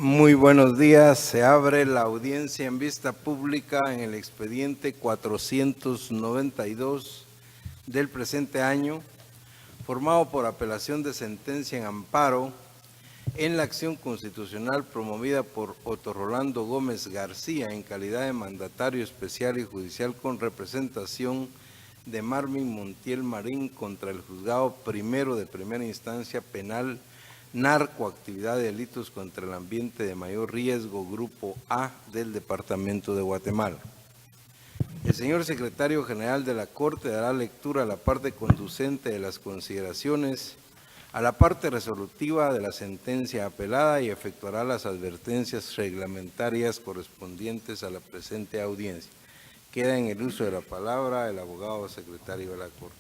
Muy buenos días. Se abre la audiencia en vista pública en el expediente 492 del presente año, formado por apelación de sentencia en amparo en la acción constitucional promovida por Otto Rolando Gómez García en calidad de mandatario especial y judicial con representación de Marvin Montiel Marín contra el Juzgado Primero de Primera Instancia Penal Narcoactividad de Delitos contra el Ambiente de Mayor Riesgo, Grupo A del Departamento de Guatemala. El señor secretario general de la Corte dará lectura a la parte conducente de las consideraciones, a la parte resolutiva de la sentencia apelada y efectuará las advertencias reglamentarias correspondientes a la presente audiencia. Queda en el uso de la palabra el abogado secretario de la Corte.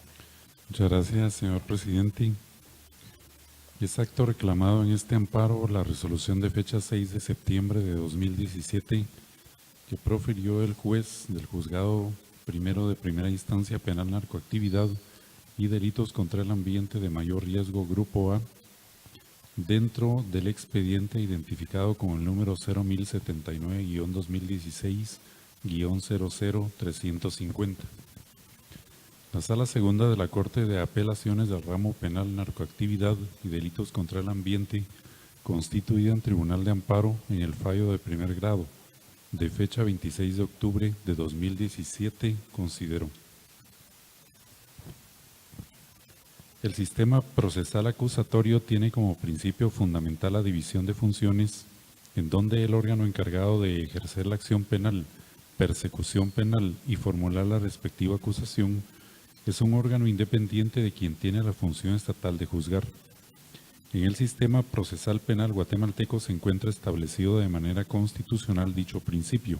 Muchas gracias, señor presidente. Es acto reclamado en este amparo la resolución de fecha 6 de septiembre de 2017 que profirió el juez del Juzgado Primero de Primera Instancia Penal Narcoactividad y Delitos contra el Ambiente de Mayor Riesgo Grupo A dentro del expediente identificado con el número 01079-2016-00350. La Sala Segunda de la Corte de Apelaciones del Ramo Penal Narcoactividad y Delitos contra el Ambiente, constituida en Tribunal de Amparo en el fallo de primer grado, de fecha 26 de octubre de 2017, consideró: el sistema procesal acusatorio tiene como principio fundamental la división de funciones, en donde el órgano encargado de ejercer la acción penal, persecución penal y formular la respectiva acusación es un órgano independiente de quien tiene la función estatal de juzgar. En el sistema procesal penal guatemalteco se encuentra establecido de manera constitucional dicho principio,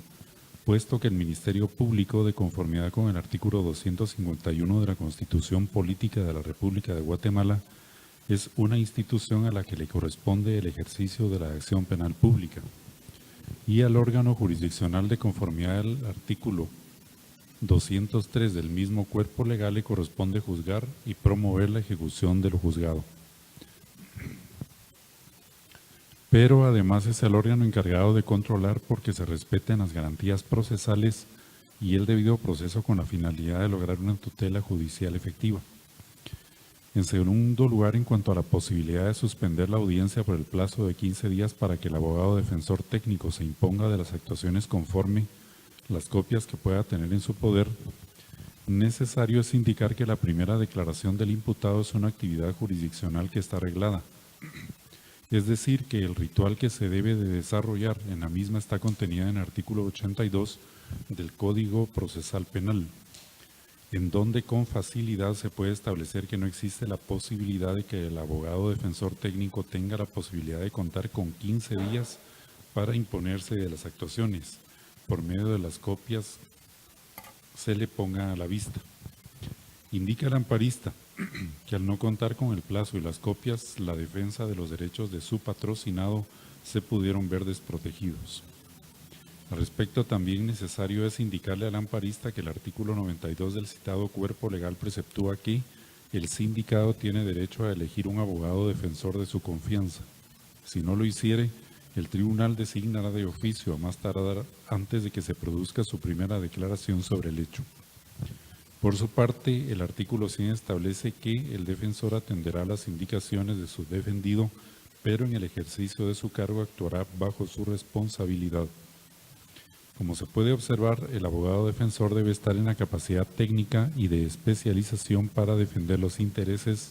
puesto que el Ministerio Público, de conformidad con el artículo 251 de la Constitución Política de la República de Guatemala, es una institución a la que le corresponde el ejercicio de la acción penal pública, y al órgano jurisdiccional, de conformidad al artículo 203 del mismo cuerpo legal, le corresponde juzgar y promover la ejecución de lo juzgado. Pero además es el órgano encargado de controlar porque se respeten las garantías procesales y el debido proceso con la finalidad de lograr una tutela judicial efectiva. En segundo lugar, en cuanto a la posibilidad de suspender la audiencia por el plazo de 15 días para que el abogado defensor técnico se imponga de las actuaciones conforme las copias que pueda tener en su poder, necesario es indicar que la primera declaración del imputado es una actividad jurisdiccional que está reglada. Es decir, que el ritual que se debe de desarrollar en la misma está contenida en el artículo 82 del Código Procesal Penal, en donde con facilidad se puede establecer que no existe la posibilidad de que el abogado defensor técnico tenga la posibilidad de contar con 15 días para imponerse de las actuaciones, por medio de las copias se le ponga a la vista. Indica el amparista que al no contar con el plazo y las copias, la defensa de los derechos de su patrocinado se pudieron ver desprotegidos. Al respecto, también necesario es indicarle al amparista que el artículo 92 del citado cuerpo legal preceptúa que el sindicado tiene derecho a elegir un abogado defensor de su confianza. Si no lo hiciere, el tribunal designará de oficio a más tardar antes de que se produzca su primera declaración sobre el hecho. Por su parte, el artículo 100 establece que el defensor atenderá las indicaciones de su defendido, pero en el ejercicio de su cargo actuará bajo su responsabilidad. Como se puede observar, el abogado defensor debe estar en la capacidad técnica y de especialización para defender los intereses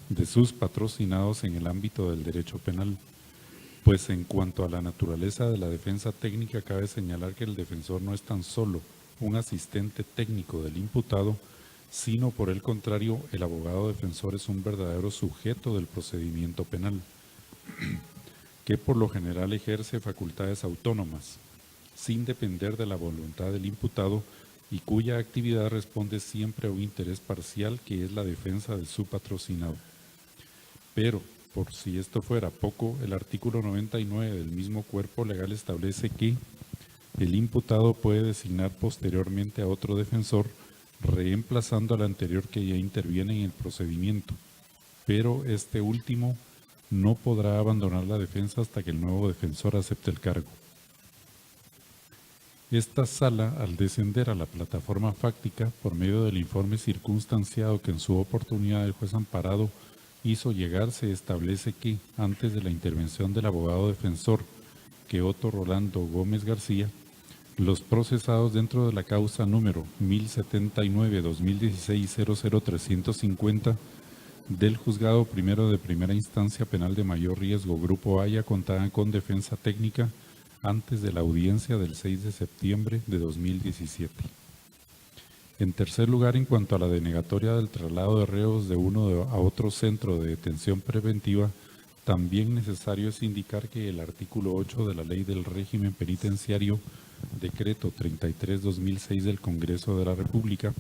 de sus patrocinados en el ámbito del derecho penal. Pues en cuanto a la naturaleza de la defensa técnica, cabe señalar que el defensor no es tan solo un asistente técnico del imputado, sino por el contrario, el abogado defensor es un verdadero sujeto del procedimiento penal, que por lo general ejerce facultades autónomas, sin depender de la voluntad del imputado y cuya actividad responde siempre a un interés parcial que es la defensa de su patrocinado. Pero, por si esto fuera poco, el artículo 99 del mismo cuerpo legal establece que el imputado puede designar posteriormente a otro defensor, reemplazando al anterior que ya interviene en el procedimiento, pero este último no podrá abandonar la defensa hasta que el nuevo defensor acepte el cargo. Esta sala, al descender a la plataforma fáctica por medio del informe circunstanciado que en su oportunidad el juez amparado hizo llegar, se establece que, antes de la intervención del abogado defensor, que Otto Rolando Gómez García, los procesados dentro de la causa número 1079-2016-00350 del Juzgado Primero de Primera Instancia Penal de Mayor Riesgo, Grupo Haya, contaban con defensa técnica antes de la audiencia del 6 de septiembre de 2017. En tercer lugar, en cuanto a la denegatoria del traslado de reos de uno a otro centro de detención preventiva, también necesario es indicar que el artículo 8 de la Ley del Régimen Penitenciario, Decreto 33/2006 del Congreso de la República,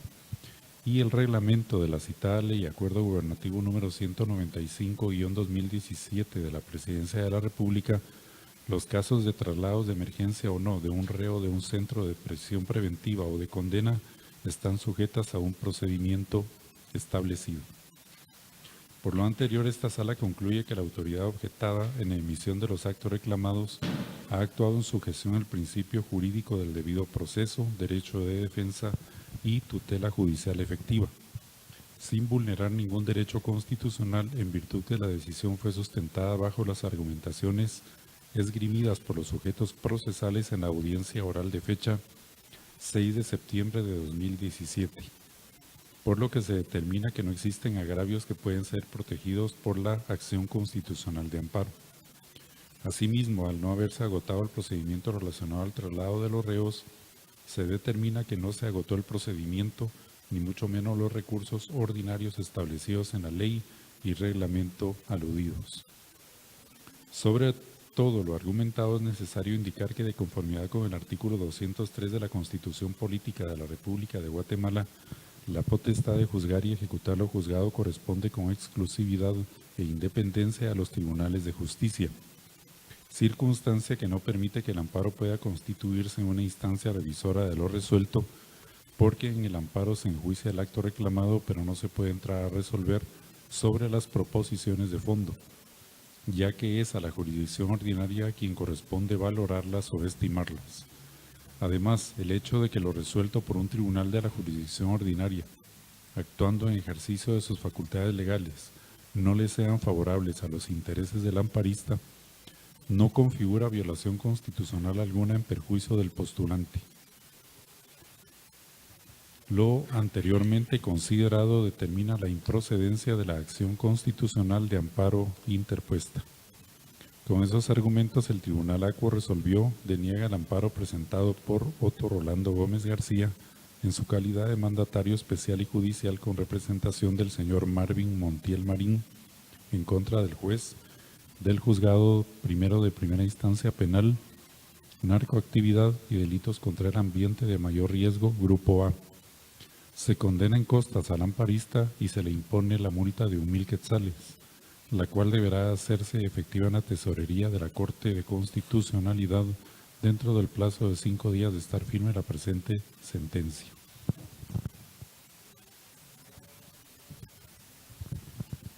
y el reglamento de la citada ley, Acuerdo Gubernativo número 195-2017 de la Presidencia de la República, los casos de traslados de emergencia o no de un reo de un centro de prisión preventiva o de condena están sujetas a un procedimiento establecido. Por lo anterior, esta sala concluye que la autoridad objetada en la emisión de los actos reclamados ha actuado en sujeción al principio jurídico del debido proceso, derecho de defensa y tutela judicial efectiva, sin vulnerar ningún derecho constitucional, en virtud que la decisión fue sustentada bajo las argumentaciones esgrimidas por los sujetos procesales en la audiencia oral de fecha 6 de septiembre de 2017, por lo que se determina que no existen agravios que pueden ser protegidos por la acción constitucional de amparo. Asimismo, al no haberse agotado el procedimiento relacionado al traslado de los reos, se determina que no se agotó el procedimiento, ni mucho menos los recursos ordinarios establecidos en la ley y reglamento aludidos. Sobre todo lo argumentado, es necesario indicar que, de conformidad con el artículo 203 de la Constitución Política de la República de Guatemala, la potestad de juzgar y ejecutar lo juzgado corresponde con exclusividad e independencia a los tribunales de justicia, circunstancia que no permite que el amparo pueda constituirse en una instancia revisora de lo resuelto, porque en el amparo se enjuicia el acto reclamado, pero no se puede entrar a resolver sobre las proposiciones de fondo, ya que es a la jurisdicción ordinaria a quien corresponde valorarlas o estimarlas. Además, el hecho de que lo resuelto por un tribunal de la jurisdicción ordinaria, actuando en ejercicio de sus facultades legales, no le sean favorables a los intereses del amparista, no configura violación constitucional alguna en perjuicio del postulante. Lo anteriormente considerado determina la improcedencia de la acción constitucional de amparo interpuesta. Con esos argumentos, el Tribunal Acuo resolvió deniega el amparo presentado por Otto Rolando Gómez García en su calidad de mandatario especial y judicial con representación del señor Marvin Montiel Marín en contra del juez del Juzgado Primero de Primera Instancia Penal, Narcoactividad y Delitos contra el Ambiente de Mayor Riesgo, Grupo A. Se condena en costas al amparista y se le impone la multa de 1,000 quetzales, la cual deberá hacerse efectiva en la tesorería de la Corte de Constitucionalidad dentro del plazo de 5 días de estar firme la presente sentencia.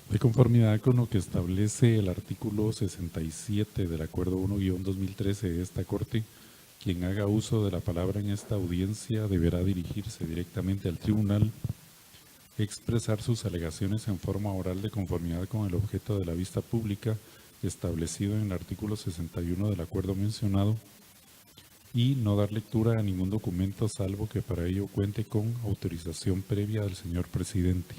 De conformidad con lo que establece el artículo 67 del Acuerdo 1-2013 de esta Corte, quien haga uso de la palabra en esta audiencia deberá dirigirse directamente al tribunal, expresar sus alegaciones en forma oral de conformidad con el objeto de la vista pública establecido en el artículo 61 del acuerdo mencionado y no dar lectura a ningún documento salvo que para ello cuente con autorización previa del señor presidente.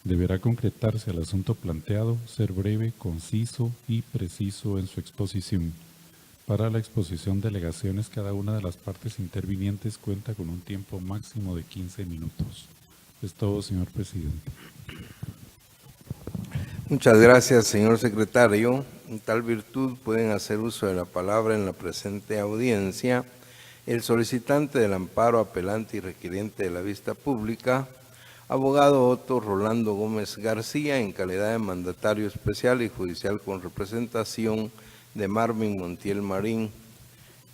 Deberá concretarse el asunto planteado, ser breve, conciso y preciso en su exposición. Para la exposición de alegaciones, cada una de las partes intervinientes cuenta con un tiempo máximo de 15 minutos. Es todo, señor presidente. Muchas gracias, señor secretario. En tal virtud pueden hacer uso de la palabra en la presente audiencia el solicitante del amparo, apelante y requiriente de la vista pública, abogado Otto Rolando Gómez García, en calidad de mandatario especial y judicial con representación de Marvin Montiel Marín.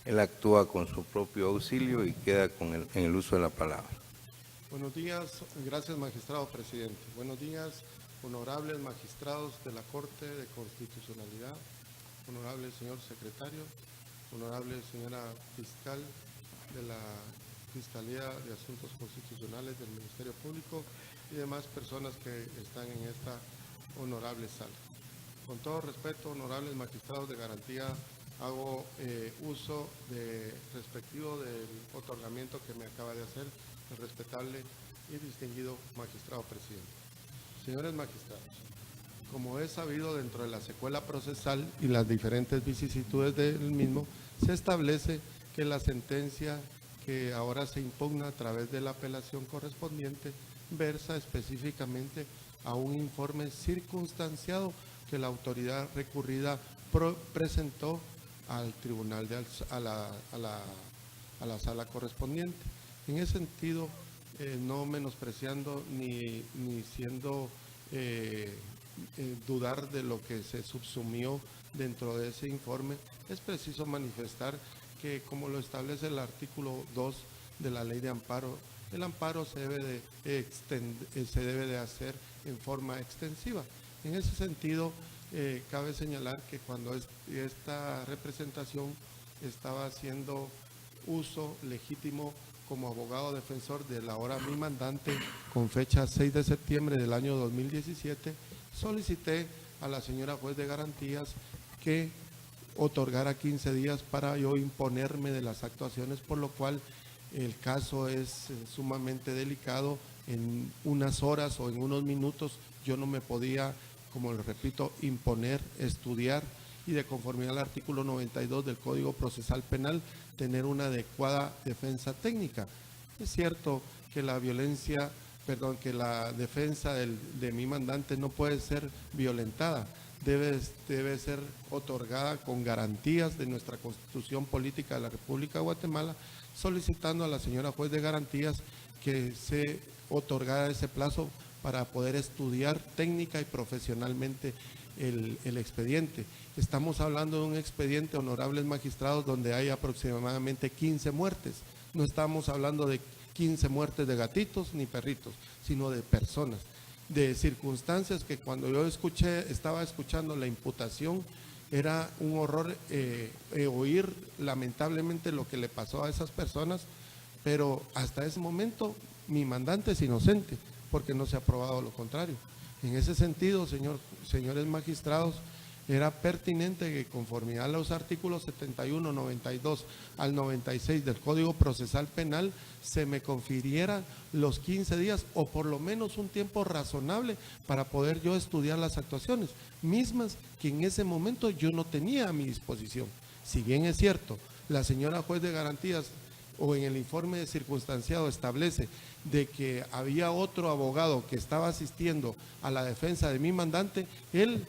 Él actúa con su propio auxilio y queda en el uso de la palabra. Buenos días, gracias magistrado presidente. Buenos días, honorables magistrados de la Corte de Constitucionalidad, honorable señor secretario, honorable señora fiscal de la Fiscalía de Asuntos Constitucionales del Ministerio Público y demás personas que están en esta honorable sala. Con todo respeto, honorables magistrados de garantía, hago uso respectivo del otorgamiento que me acaba de hacer el respetable y distinguido magistrado presidente. Señores magistrados, como es sabido dentro de la secuela procesal y las diferentes vicisitudes del mismo, se establece que la sentencia que ahora se impugna a través de la apelación correspondiente versa específicamente a un informe circunstanciado que la autoridad recurrida presentó al tribunal, a la sala correspondiente. En ese sentido, no menospreciando ni siendo dudar de lo que se subsumió dentro de ese informe, es preciso manifestar que, como lo establece el artículo 2 de la Ley de Amparo, el amparo se debe de hacer en forma extensiva. En ese sentido, cabe señalar que cuando esta representación estaba haciendo uso legítimo como abogado defensor de la ahora mi mandante, con fecha 6 de septiembre del año 2017, solicité a la señora juez de garantías que otorgara 15 días para yo imponerme de las actuaciones, por lo cual el caso es sumamente delicado. En unas horas o en unos minutos yo no me podía, como les repito, imponer, estudiar y, de conformidad al artículo 92 del Código Procesal Penal, tener una adecuada defensa técnica. Es cierto que la defensa de mi mandante no puede ser violentada, debe ser otorgada con garantías de nuestra Constitución Política de la República de Guatemala, solicitando a la señora juez de garantías que se otorgara ese plazo para poder estudiar técnica y profesionalmente el expediente. Estamos hablando de un expediente, honorables magistrados, donde hay aproximadamente 15 muertes. No estamos hablando de 15 muertes de gatitos ni perritos, sino de personas, de circunstancias que cuando yo estaba escuchando la imputación, era un horror oír lamentablemente lo que le pasó a esas personas, pero hasta ese momento mi mandante es inocente, porque no se ha probado lo contrario. En ese sentido, señores magistrados, era pertinente que, conformidad a los artículos 71, 92 al 96 del Código Procesal Penal, se me confiriera los 15 días o por lo menos un tiempo razonable para poder yo estudiar las actuaciones, mismas que en ese momento yo no tenía a mi disposición. Si bien es cierto, la señora juez de garantías o en el informe circunstanciado establece de que había otro abogado que estaba asistiendo a la defensa de mi mandante, él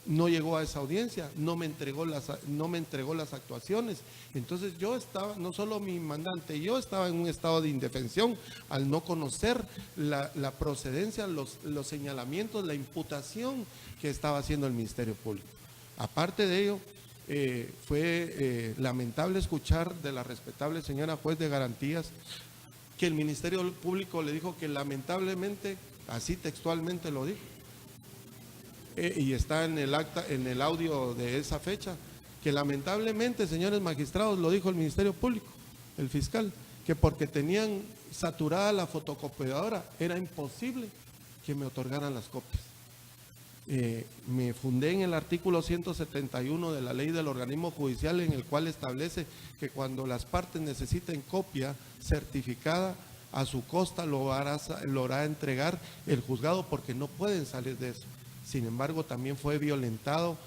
no llegó a esa audiencia, no me entregó las actuaciones. Entonces yo estaba, no solo mi mandante, yo estaba en un estado de indefensión al no conocer la procedencia, los señalamientos, la imputación que estaba haciendo el Ministerio Público. Aparte de ello, fue lamentable escuchar de la respetable señora juez de garantías que el Ministerio Público le dijo que lamentablemente, así textualmente lo dijo, y está en el acta, en el audio de esa fecha, que lamentablemente, señores magistrados, lo dijo el Ministerio Público, el fiscal, que porque tenían saturada la fotocopiadora era imposible que me otorgaran las copias. Me fundé en el artículo 171 de la Ley del Organismo Judicial, en el cual establece que cuando las partes necesiten copia certificada, a su costa lo hará entregar el juzgado, porque no pueden salir de eso. Sin embargo, también fue violentado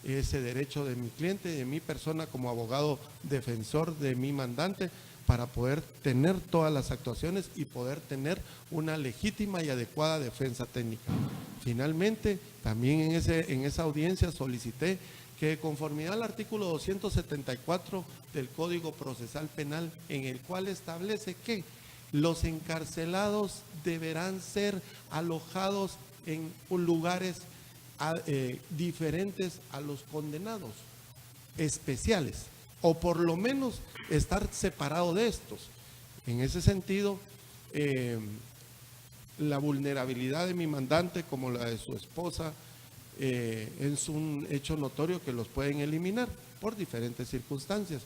ese derecho de mi cliente, de mi persona como abogado defensor de mi mandante, para poder tener todas las actuaciones y poder tener una legítima y adecuada defensa técnica. Finalmente, también en esa audiencia solicité que, de conformidad al artículo 274 del Código Procesal Penal, en el cual establece que los encarcelados deberán ser alojados en lugares diferentes a los condenados, especiales, o por lo menos estar separado de estos. En ese sentido, la vulnerabilidad de mi mandante como la de su esposa es un hecho notorio que los pueden eliminar por diferentes circunstancias.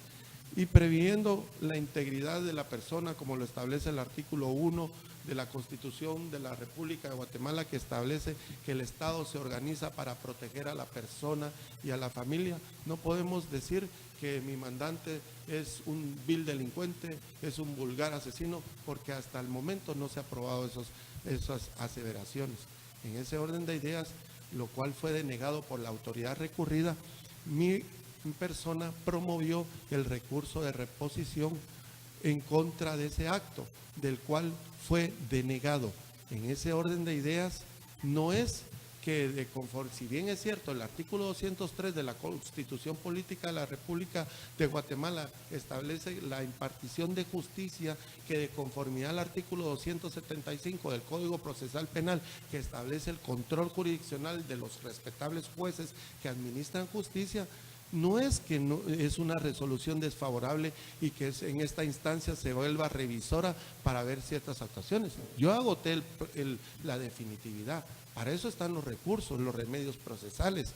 Y previendo la integridad de la persona, como lo establece el artículo 1 de la Constitución de la República de Guatemala, que establece que el Estado se organiza para proteger a la persona y a la familia, no podemos decir que mi mandante es un vil delincuente, es un vulgar asesino, porque hasta el momento no se ha probado esas aseveraciones. En ese orden de ideas, lo cual fue denegado por la autoridad recurrida, mi persona promovió el recurso de reposición en contra de ese acto, del cual fue denegado. En ese orden de ideas, no es que si bien es cierto, el artículo 203 de la Constitución Política de la República de Guatemala establece la impartición de justicia, que de conformidad al artículo 275 del Código Procesal Penal, que establece el control jurisdiccional de los respetables jueces que administran justicia, no es que no, es una resolución desfavorable y que en esta instancia se vuelva revisora para ver ciertas actuaciones. Yo agoté la definitividad. Para eso están los recursos, los remedios procesales,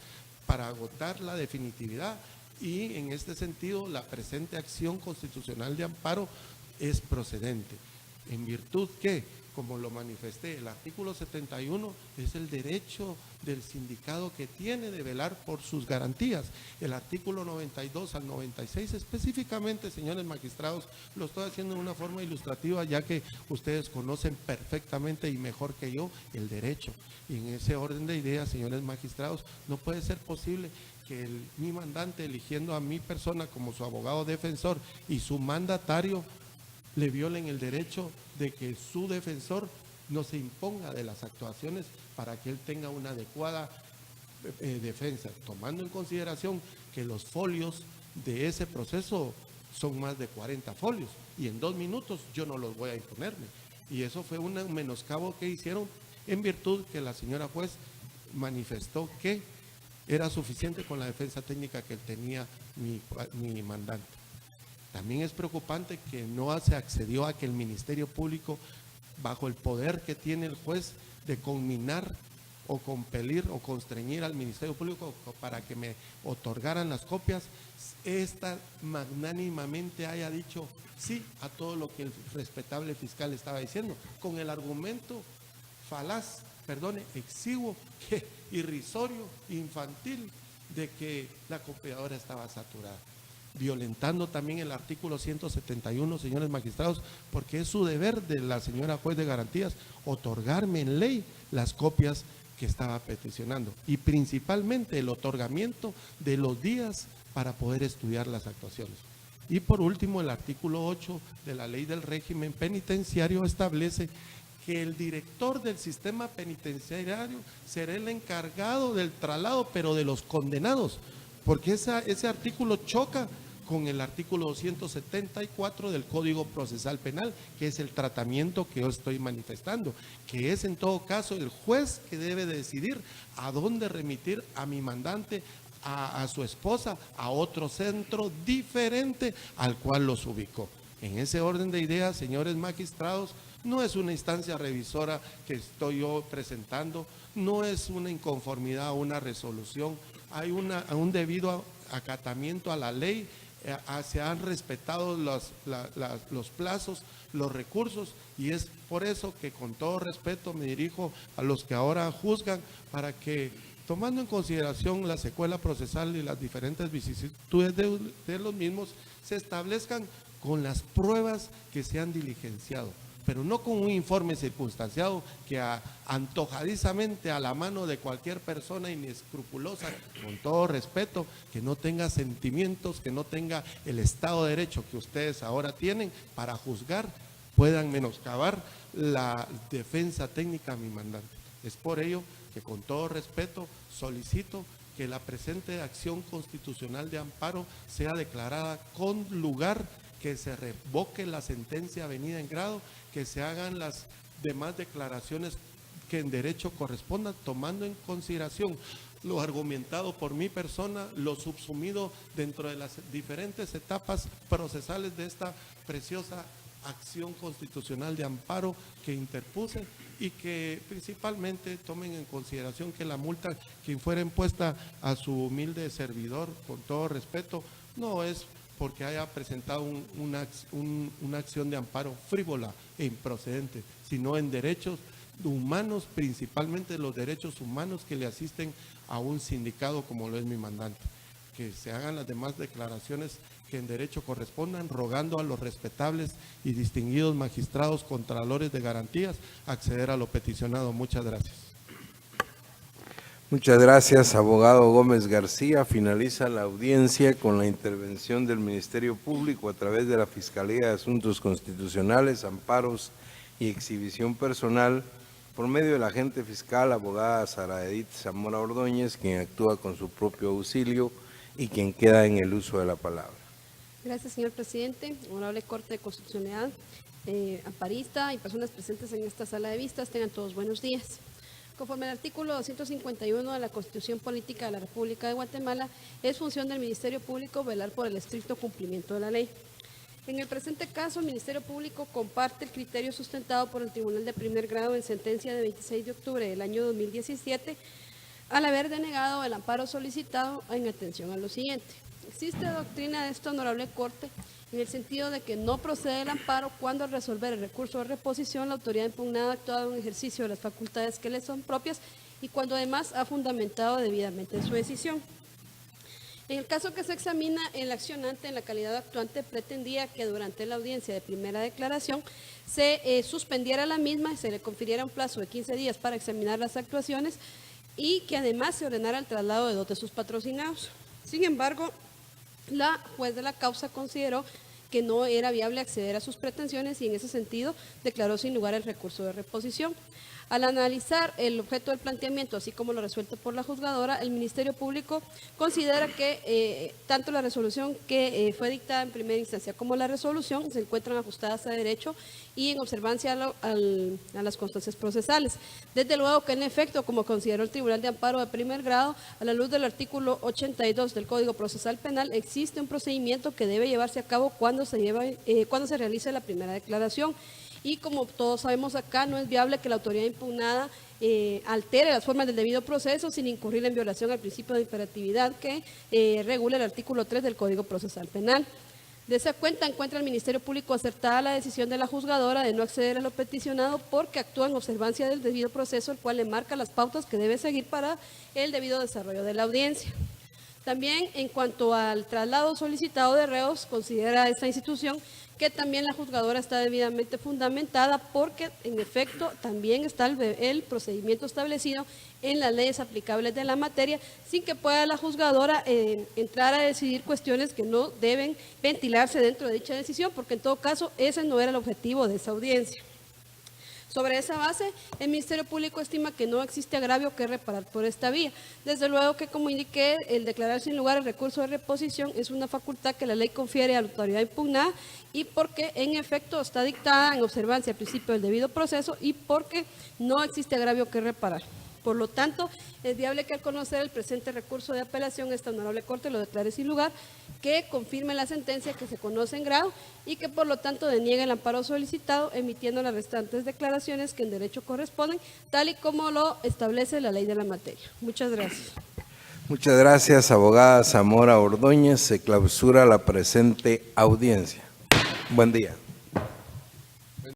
para agotar la definitividad, y en este sentido la presente acción constitucional de amparo es procedente. En virtud que, como lo manifesté, el artículo 71 es el derecho del sindicado que tiene de velar por sus garantías. El artículo 92 al 96 específicamente, señores magistrados, lo estoy haciendo de una forma ilustrativa, ya que ustedes conocen perfectamente y mejor que yo el derecho. Y en ese orden de ideas, señores magistrados, no puede ser posible que mi mandante, eligiendo a mi persona como su abogado defensor y su mandatario, le violen el derecho de que su defensor no se imponga de las actuaciones para que él tenga una adecuada defensa, tomando en consideración que los folios de ese proceso son más de 40 folios, y en 2 minutos yo no los voy a imponerme. Y eso fue un menoscabo que hicieron, en virtud que la señora juez manifestó que era suficiente con la defensa técnica que tenía mi mandante. También es preocupante que no se accedió a que el Ministerio Público, bajo el poder que tiene el juez de conminar o compelir o constreñir al Ministerio Público para que me otorgaran las copias, esta magnánimamente haya dicho sí a todo lo que el respetable fiscal estaba diciendo, con el argumento falaz, exiguo, irrisorio, infantil, de que la copiadora estaba saturada, violentando también el artículo 171, señores magistrados, porque es su deber de la señora juez de garantías otorgarme en ley las copias que estaba peticionando, y principalmente el otorgamiento de los días para poder estudiar las actuaciones. Y por último, el artículo 8 de la ley del régimen penitenciario establece que el director del sistema penitenciario será el encargado del traslado, pero de los condenados, porque ese artículo choca con el artículo 274 del Código Procesal Penal, que es el tratamiento que yo estoy manifestando, que es en todo caso el juez que debe decidir a dónde remitir a mi mandante, a su esposa, a otro centro diferente al cual los ubicó. En ese orden de ideas, señores magistrados, no es una instancia revisora que estoy yo presentando, no es una inconformidad a una resolución, hay un debido acatamiento a la ley, se han respetado los plazos, los recursos, y es por eso que con todo respeto me dirijo a los que ahora juzgan, para que, tomando en consideración la secuela procesal y las diferentes vicisitudes de los mismos, se establezcan con las pruebas que se han diligenciado, pero no con un informe circunstanciado que antojadizamente a la mano de cualquier persona inescrupulosa, con todo respeto, que no tenga sentimientos, que no tenga el Estado de Derecho que ustedes ahora tienen para juzgar, puedan menoscabar la defensa técnica a mi mandante. Es por ello que con todo respeto solicito que la presente acción constitucional de amparo sea declarada con lugar, que se revoque la sentencia avenida en grado, que se hagan las demás declaraciones que en derecho correspondan, tomando en consideración lo argumentado por mi persona, lo subsumido dentro de las diferentes etapas procesales de esta preciosa acción constitucional de amparo que interpuse, y que principalmente tomen en consideración que la multa que fuera impuesta a su humilde servidor, con todo respeto, no es porque haya presentado una acción de amparo frívola e improcedente, sino en derechos humanos, principalmente los derechos humanos que le asisten a un sindicado como lo es mi mandante. Que se hagan las demás declaraciones que en derecho correspondan, rogando a los respetables y distinguidos magistrados contralores de garantías acceder a lo peticionado. Muchas gracias. Muchas gracias, abogado Gómez García. Finaliza la audiencia con la intervención del Ministerio Público a través de la Fiscalía de Asuntos Constitucionales, Amparos y Exhibición Personal, por medio de la agente fiscal, abogada Sara Edith Zamora Ordóñez, quien actúa con su propio auxilio y quien queda en el uso de la palabra. Gracias, señor presidente. Honorable Corte de Constitucionalidad, amparista y personas presentes en esta sala de vistas, tengan todos buenos días. Conforme al artículo 251 de la Constitución Política de la República de Guatemala, es función del Ministerio Público velar por el estricto cumplimiento de la ley. En el presente caso, el Ministerio Público comparte el criterio sustentado por el Tribunal de Primer Grado en sentencia de 26 de octubre del año 2017, al haber denegado el amparo solicitado en atención a lo siguiente. Existe doctrina de esta honorable Corte en el sentido de que no procede el amparo cuando al resolver el recurso de reposición la autoridad impugnada ha actuado en ejercicio de las facultades que le son propias y cuando además ha fundamentado debidamente su decisión. En el caso que se examina, el accionante en la calidad de actuante pretendía que durante la audiencia de primera declaración se suspendiera la misma y se le confiriera un plazo de 15 días para examinar las actuaciones y que además se ordenara el traslado de dos de sus patrocinados. Sin embargo, la juez de la causa consideró que no era viable acceder a sus pretensiones y en ese sentido declaró sin lugar el recurso de reposición. Al analizar el objeto del planteamiento, así como lo resuelto por la juzgadora, el Ministerio Público considera que tanto la resolución que fue dictada en primera instancia como la resolución se encuentran ajustadas a derecho y en observancia a las constancias procesales. Desde luego que en efecto, como consideró el Tribunal de Amparo de Primer Grado, a la luz del artículo 82 del Código Procesal Penal, existe un procedimiento que debe llevarse a cabo cuando se realice la primera declaración. Y como todos sabemos acá, no es viable que la autoridad impugnada altere las formas del debido proceso sin incurrir en violación al principio de imperatividad que regula el artículo 3 del Código Procesal Penal. De esa cuenta encuentra el Ministerio Público acertada la decisión de la juzgadora de no acceder a lo peticionado porque actúa en observancia del debido proceso, el cual le marca las pautas que debe seguir para el debido desarrollo de la audiencia. También en cuanto al traslado solicitado de reos, considera esta institución que también la juzgadora está debidamente fundamentada porque en efecto también está el procedimiento establecido en las leyes aplicables de la materia sin que pueda la juzgadora entrar a decidir cuestiones que no deben ventilarse dentro de dicha decisión porque en todo caso ese no era el objetivo de esa audiencia. Sobre esa base, el Ministerio Público estima que no existe agravio que reparar por esta vía. Desde luego que, como indiqué, el declarar sin lugar el recurso de reposición es una facultad que la ley confiere a la autoridad impugnada y porque, en efecto, está dictada en observancia al principio del debido proceso y porque no existe agravio que reparar. Por lo tanto, es viable que al conocer el presente recurso de apelación, esta honorable Corte lo declare sin lugar, que confirme la sentencia que se conoce en grado y que por lo tanto deniegue el amparo solicitado, emitiendo las restantes declaraciones que en derecho corresponden, tal y como lo establece la ley de la materia. Muchas gracias. Muchas gracias, abogada Zamora Ordóñez. Se clausura la presente audiencia. Buen día.